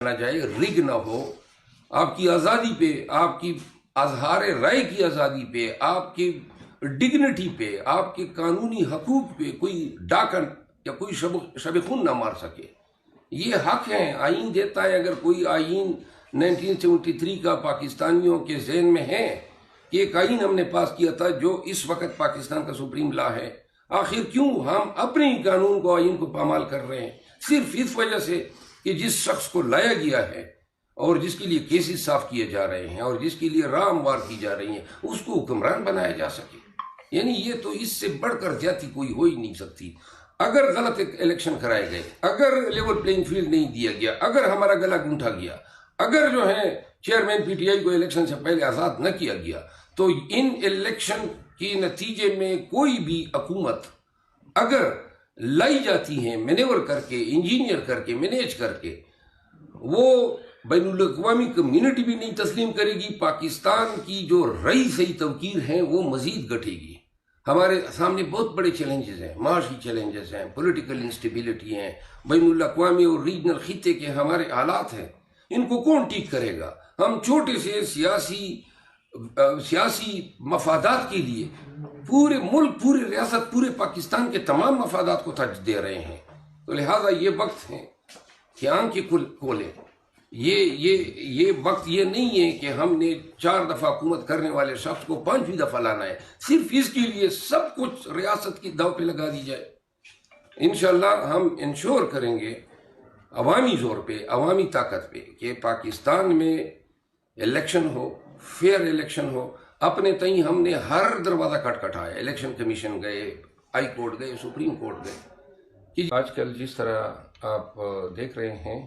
نہ جائے، رگ نہ ہو، آپ کی آزادی پہ، آپ کی اظہار رائے کی آزادی پہ، آپ کی ڈگنیٹی پہ، آپ کے قانونی حقوق پہ کوئی ڈاکن یا کوئی شب خون نہ مار سکے. یہ حق ہے، آئین دیتا ہے. اگر کوئی آئین 1973 کا پاکستانیوں کے ذہن میں ہے کہ ایک آئین ہم نے پاس کیا تھا جو اس وقت پاکستان کا سپریم لا ہے، آخر کیوں ہم اپنے ہی قانون کو، آئین کو پامال کر رہے ہیں؟ صرف اس وجہ سے کہ جس شخص کو لایا گیا ہے اور جس کے لیے کیسز صاف کیے جا رہے ہیں اور جس کے لیے راہ ہموار کی جا رہی ہیں، اس کو حکمران بنایا جا سکے. یعنی یہ تو اس سے بڑھ کر زیادتی کوئی ہو ہی نہیں سکتی. اگر غلط الیکشن کرائے گئے، اگر لیول پلینگ فیلڈ نہیں دیا گیا، اگر ہمارا گلا گونٹھا گیا، اگر جو ہے چیئرمین پی ٹی آئی کو الیکشن سے پہلے آزاد نہ کیا گیا، تو ان الیکشن کے نتیجے میں کوئی بھی حکومت اگر لائی جاتی ہیں مینیور کر کے، انجینئر کر کے، مینیج کر کے، وہ بین الاقوامی کمیونٹی بھی نہیں تسلیم کرے گی. پاکستان کی جو رئی توقیر ہیں وہ مزید گھٹے گی. ہمارے سامنے بہت بڑے چیلنجز ہیں، معاشی چیلنجز ہیں، پولیٹیکل انسٹیبلٹی ہیں، بین الاقوامی اور ریجنل خطے کے ہمارے حالات ہیں. ان کو کون ٹھیک کرے گا؟ ہم چھوٹے سے سیاسی مفادات کے لیے پورے ملک، پورے ریاست، پورے پاکستان کے تمام مفادات کو ترجیح دے رہے ہیں. تو لہٰذا یہ وقت ہے کہ آنکھیں کھولیں. یہ وقت یہ نہیں ہے کہ ہم نے 4 دفعہ حکومت کرنے والے شخص کو 5ویں دفعہ لانا ہے. صرف اس کے لیے سب کچھ ریاست کی داؤ پہ لگا دی جائے. انشاءاللہ ہم انشور کریں گے عوامی زور پہ، عوامی طاقت پہ، کہ پاکستان میں الیکشن ہو، فیئر الیکشن ہو. اپنے تئیں ہم نے ہر دروازہ کھٹکھٹایا، الیکشن کمیشن گئے، ہائی کورٹ گئے، سپریم کورٹ گئے. آج کل جس طرح آپ دیکھ رہے ہیں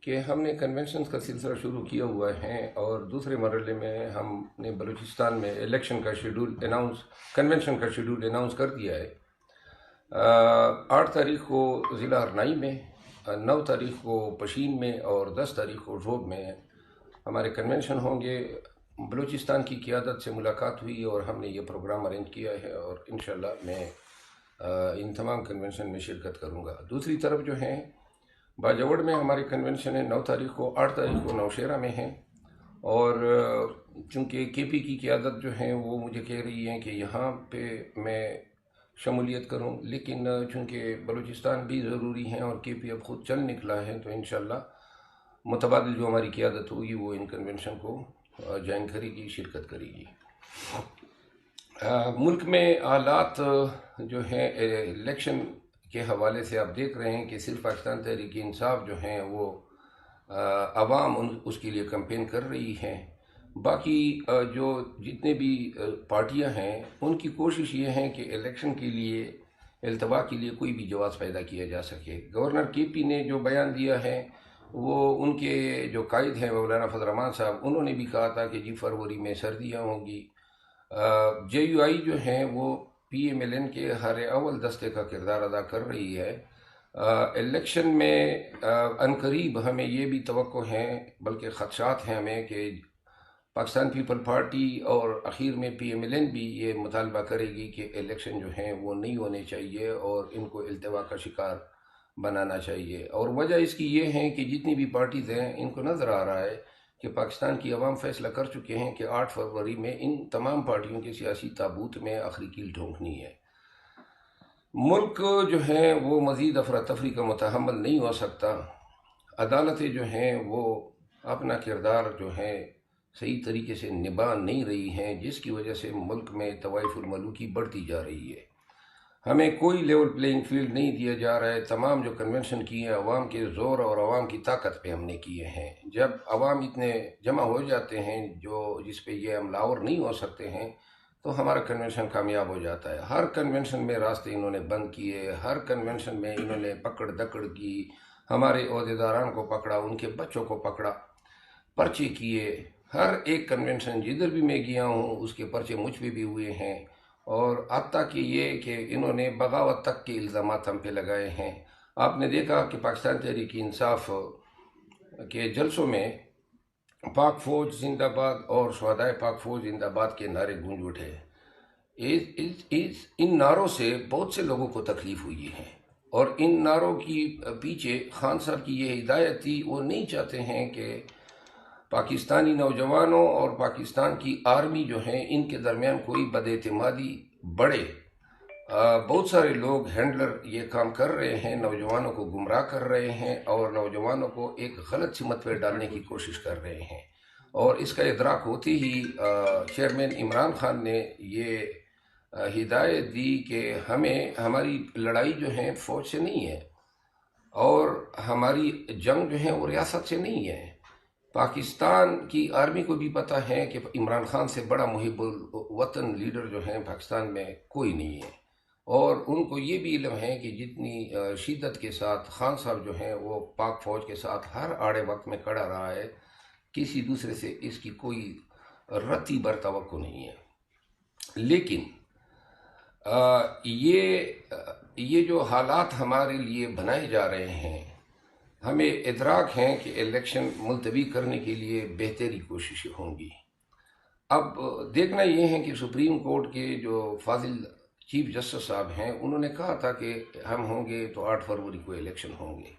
کہ ہم نے کنونشنز کا سلسلہ شروع کیا ہوا ہے، اور دوسرے مرحلے میں ہم نے بلوچستان میں الیکشن کا شیڈول کنونشن کا شیڈول اناؤنس کر دیا ہے. 8 تاریخ کو ضلع ہرنائی میں، 9 تاریخ کو پشین میں اور 10 تاریخ کو ڈھوب میں ہمارے کنونشن ہوں گے. بلوچستان کی قیادت سے ملاقات ہوئی اور ہم نے یہ پروگرام ارینج کیا ہے، اور انشاءاللہ میں ان تمام کنونشن میں شرکت کروں گا. دوسری طرف جو ہیں باجوڑ میں ہماری کنونشن ہے 9 تاریخ کو، 8 تاریخ کو نوشہرہ میں ہیں. اور چونکہ کے پی کی قیادت جو ہیں وہ مجھے کہہ رہی ہیں کہ یہاں پہ میں شمولیت کروں، لیکن چونکہ بلوچستان بھی ضروری ہیں اور کے پی اب خود چل نکلا ہے، تو انشاءاللہ متبادل جو ہماری قیادت ہوگی وہ ان کنونشن کو جوائن کرے گی، شرکت کرے گی. ملک میں حالات جو ہیں الیکشن کے حوالے سے آپ دیکھ رہے ہیں کہ صرف پاکستان تحریک انصاف جو ہیں وہ عوام اس کے لیے کمپین کر رہی ہیں. باقی جو جتنے بھی پارٹیاں ہیں ان کی کوشش یہ ہے کہ الیکشن کے لیے، التوا کے لیے کوئی بھی جواز پیدا کیا جا سکے. گورنر کے پی نے جو بیان دیا ہے، وہ ان کے جو قائد ہیں مولانا فضل الرحمان صاحب، انہوں نے بھی کہا تھا کہ جی فروری میں سردیاں ہوں گی. جے یو آئی جو ہیں وہ پی ایم ایل این کے ہر اول دستے کا کردار ادا کر رہی ہے. الیکشن میں عنقریب ہمیں یہ بھی توقع ہیں، بلکہ خدشات ہیں ہمیں، کہ پاکستان پیپل پارٹی اور اخیر میں پی ایم ایل این بھی یہ مطالبہ کرے گی کہ الیکشن جو ہیں وہ نہیں ہونے چاہیے اور ان کو التوا کا شکار بنانا چاہیے. اور وجہ اس کی یہ ہے کہ جتنی بھی پارٹیز ہیں ان کو نظر آ رہا ہے کہ پاکستان کی عوام فیصلہ کر چکے ہیں کہ 8 فروری میں ان تمام پارٹیوں کے سیاسی تابوت میں آخری کیل ٹھونکنی ہے. ملک جو ہے وہ مزید افراتفری کا متحمل نہیں ہو سکتا. عدالتیں جو ہیں وہ اپنا کردار جو ہے صحیح طریقے سے نبھا نہیں رہی ہیں، جس کی وجہ سے ملک میں طوائف الملوکی بڑھتی جا رہی ہے. ہمیں کوئی لیول پلینگ فیلڈ نہیں دیا جا رہا ہے. تمام جو کنونشن کیے ہیں عوام کے زور اور عوام کی طاقت پہ ہم نے کیے ہیں. جب عوام اتنے جمع ہو جاتے ہیں جس پہ یہ عمل آور نہیں ہو سکتے ہیں، تو ہمارا کنونشن کامیاب ہو جاتا ہے. ہر کنونشن میں راستے انہوں نے بند کیے، ہر کنونشن میں انہوں نے پکڑ دکڑ کی، ہمارے عہدیداران کو پکڑا، ان کے بچوں کو پکڑا، پرچے کیے. ہر ایک کنونشن جدھر بھی میں گیا ہوں اس کے پرچے مجھ پہ بھی ہوئے ہیں، اور حتیٰ کہ یہ کہ انہوں نے بغاوت تک کے الزامات ہم پہ لگائے ہیں. آپ نے دیکھا کہ پاکستان تحریک انصاف کے جلسوں میں پاک فوج زندہ باد اور شہدائے پاک فوج زندہ باد کے نعرے گونج اٹھے. ان نعروں سے بہت سے لوگوں کو تکلیف ہوئی ہے. اور ان نعروں کی پیچھے خان صاحب کی یہ ہدایت تھی، وہ نہیں چاہتے ہیں کہ پاکستانی نوجوانوں اور پاکستان کی آرمی جو ہیں ان کے درمیان کوئی بد اعتمادی بڑھے۔ بہت سارے لوگ ہینڈلر یہ کام کر رہے ہیں، نوجوانوں کو گمراہ کر رہے ہیں اور نوجوانوں کو ایک غلط سمت پہ ڈالنے کی کوشش کر رہے ہیں، اور اس کا ادراک ہوتے ہی چیئرمین عمران خان نے یہ ہدایت دی کہ ہماری لڑائی جو ہے فوج سے نہیں ہے، اور ہماری جنگ جو ہے وہ ریاست سے نہیں ہے۔ پاکستان کی آرمی کو بھی پتہ ہے کہ عمران خان سے بڑا محب الوطن لیڈر جو ہیں پاکستان میں کوئی نہیں ہے، اور ان کو یہ بھی علم ہے کہ جتنی شدت کے ساتھ خان صاحب جو ہیں وہ پاک فوج کے ساتھ ہر آڑے وقت میں کھڑا رہا ہے، کسی دوسرے سے اس کی کوئی رتی بر توقع نہیں ہے۔ لیکن یہ جو حالات ہمارے لیے بنائے جا رہے ہیں، ہمیں ادراک ہے کہ الیکشن ملتوی کرنے کے لیے بہتری کوششیں ہوں گی۔ اب دیکھنا یہ ہے کہ سپریم کورٹ کے جو فاضل چیف جسٹس صاحب ہیں، انہوں نے کہا تھا کہ ہم ہوں گے تو 8 فروری کو الیکشن ہوں گے۔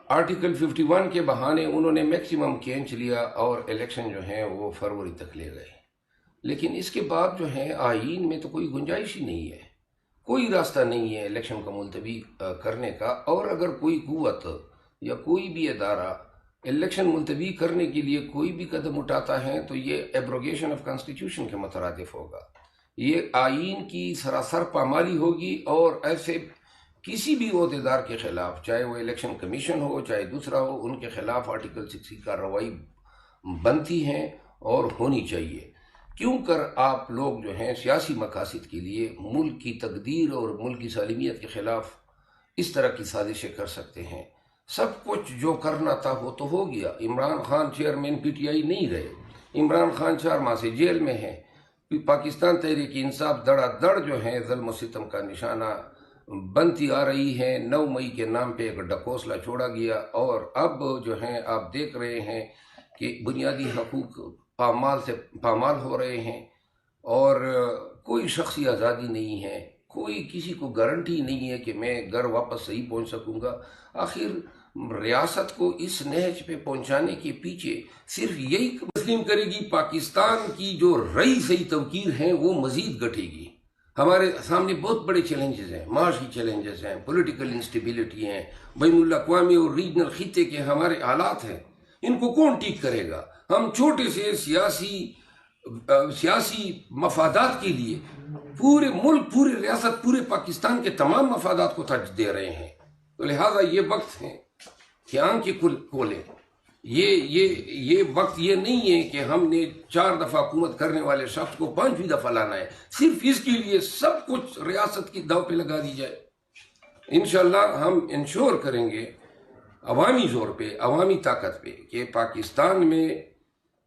آرٹیکل 51 کے بہانے انہوں نے میکسیمم کھینچ لیا اور الیکشن جو ہیں وہ فروری تک لے گئے، لیکن اس کے بعد جو ہے آئین میں تو کوئی گنجائش ہی نہیں ہے، کوئی راستہ نہیں ہے الیکشن کو ملتوی کرنے کا۔ اور اگر کوئی قوت یا کوئی بھی ادارہ الیکشن ملتوی کرنے کے لیے کوئی بھی قدم اٹھاتا ہے تو یہ ایبروگیشن آف کانسٹیٹیوشن کے مترادف ہوگا، یہ آئین کی سراسر پامالی ہوگی، اور ایسے کسی بھی عہدیدار کے خلاف، چاہے وہ الیکشن کمیشن ہو چاہے دوسرا ہو، ان کے خلاف آرٹیکل 60 کارروائی بنتی ہیں اور ہونی چاہیے۔ کیوں کر آپ لوگ جو ہیں سیاسی مقاصد کے لیے ملک کی تقدیر اور ملک کی سالمیت کے خلاف اس طرح کی سازشیں کر سکتے ہیں؟ سب کچھ جو کرنا تھا وہ تو ہو گیا۔ Imran Khan chairman P T I نہیں رہے، عمران خان 4 ماہ سے جیل میں ہیں، پاکستان تحریک انصاف دڑا دڑ جو ہے ظلم و ستم کا نشانہ بنتی آ رہی ہے۔ 9 مئی کے نام پہ ایک ڈکوسلا چھوڑا گیا، اور اب جو ہیں آپ دیکھ رہے ہیں کہ بنیادی حقوق پامال ہو رہے ہیں، اور کوئی شخصی آزادی نہیں ہے، کوئی کسی کو گارنٹی نہیں ہے کہ میں گھر واپس صحیح پہنچ سکوں گا۔ آخر ریاست کو اس نہج پہ پہنچانے کے پیچھے صرف یہی تسلیم کرے گی، پاکستان کی جو رئی صحیح توقیر ہیں وہ مزید گھٹے گی۔ ہمارے سامنے بہت بڑے چیلنجز ہیں، معاشی چیلنجز ہیں، پولیٹیکل انسٹیبلٹی ہیں، بین الاقوامی اور ریجنل خطے کے ہمارے حالات ہیں، ان کو کون ٹھیک کرے گا؟ ہم چھوٹے سے سیاسی مفادات کے لیے پورے ملک، پورے ریاست، پورے پاکستان کے تمام مفادات کو ترجیح دے رہے ہیں، تو لہٰذا یہ وقت ہے کہ آنکھیں کھولیں۔ یہ وقت یہ نہیں ہے کہ ہم نے 4 دفعہ حکومت کرنے والے شخص کو 5ویں دفعہ لانا ہے، صرف اس کے لیے سب کچھ ریاست کی داؤ پہ لگا دی جائے۔ انشاءاللہ ہم انشور کریں گے عوامی زور پہ، عوامی طاقت پہ، کہ پاکستان میں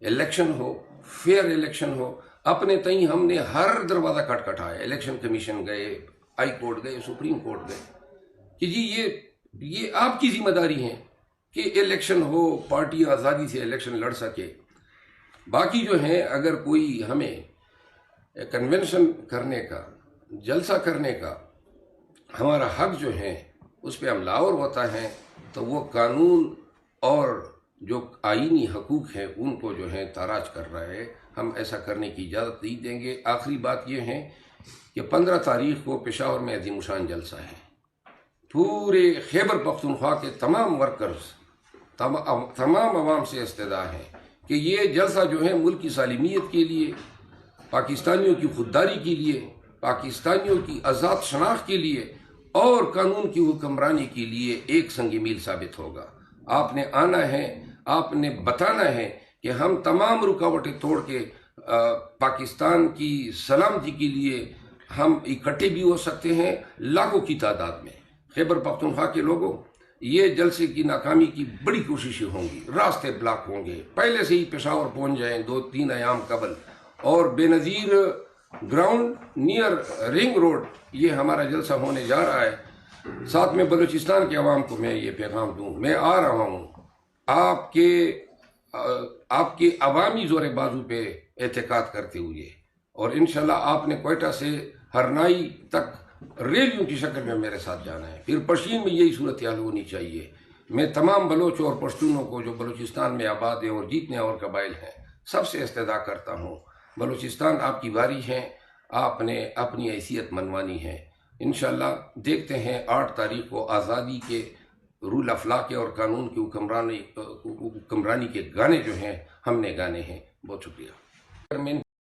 الیکشن ہو، فیئر الیکشن ہو۔ اپنے تئیں ہم نے ہر دروازہ کھٹکھٹایا، الیکشن کمیشن گئے، ہائی کورٹ گئے، سپریم کورٹ گئے، کہ جی یہ آپ کی ذمہ داری ہے کہ الیکشن ہو، پارٹی آزادی سے الیکشن لڑ سکے۔ باقی جو ہیں اگر کوئی ہمیں کنونشن کرنے کا، جلسہ کرنے کا ہمارا حق جو ہے اس پہ ہم لاور ہوتا ہے، تو وہ قانون اور جو آئینی حقوق ہیں ان کو جو ہے تاراج کر رہا ہے، ہم ایسا کرنے کی اجازت نہیں دیں گے۔ آخری بات یہ ہے کہ 15 تاریخ کو پشاور میں عظیم الشان جلسہ ہے، پورے خیبر پختونخوا کے تمام ورکرز، تمام عوام سے استدعا ہے کہ یہ جلسہ جو ہے ملک کی سالمیت کے لیے، پاکستانیوں کی خودداری کے لیے، پاکستانیوں کی آزاد شناخت کے لیے اور قانون کی حکمرانی کے لیے ایک سنگ میل ثابت ہوگا۔ آپ نے آنا ہے، آپ نے بتانا ہے کہ ہم تمام رکاوٹیں توڑ کے پاکستان کی سلامتی کے لیے ہم اکٹھے بھی ہو سکتے ہیں، لاکھوں کی تعداد میں۔ خیبر پختونخوا کے لوگوں، یہ جلسے کی ناکامی کی بڑی کوششیں ہوں گی، راستے بلاک ہوں گے، پہلے سے ہی پشاور پہنچ جائیں 2-3 ایام قبل، اور بے نظیر گراؤنڈ نیئر رنگ روڈ یہ ہمارا جلسہ ہونے جا رہا ہے۔ ساتھ میں بلوچستان کے عوام کو میں یہ پیغام دوں، میں آ رہا ہوں آپ کے عوامی زور بازو پہ اعتقاد کرتے ہوئے، اور انشاءاللہ آپ نے کوئٹہ سے ہرنائی تک ریلیوں کی شکل میں میرے ساتھ جانا ہے. پھر پشین میں یہی صورتحال ہونی چاہیے. میں تمام بلوچ اور پشتونوں کو جو بلوچستان میں آباد ہیں اور جیتنے اور قبائل ہیں سب سے استدعا کرتا ہوں، بلوچستان آپ کی باری ہے، آپ نے اپنی حیثیت منوانی ہے. انشاءاللہ دیکھتے ہیں 8 تاریخ کو آزادی کے رول آف لا کے اور قانون کی حکمرانی کے گانے جو ہیں ہم نے گانے ہیں. بہت شکریہ.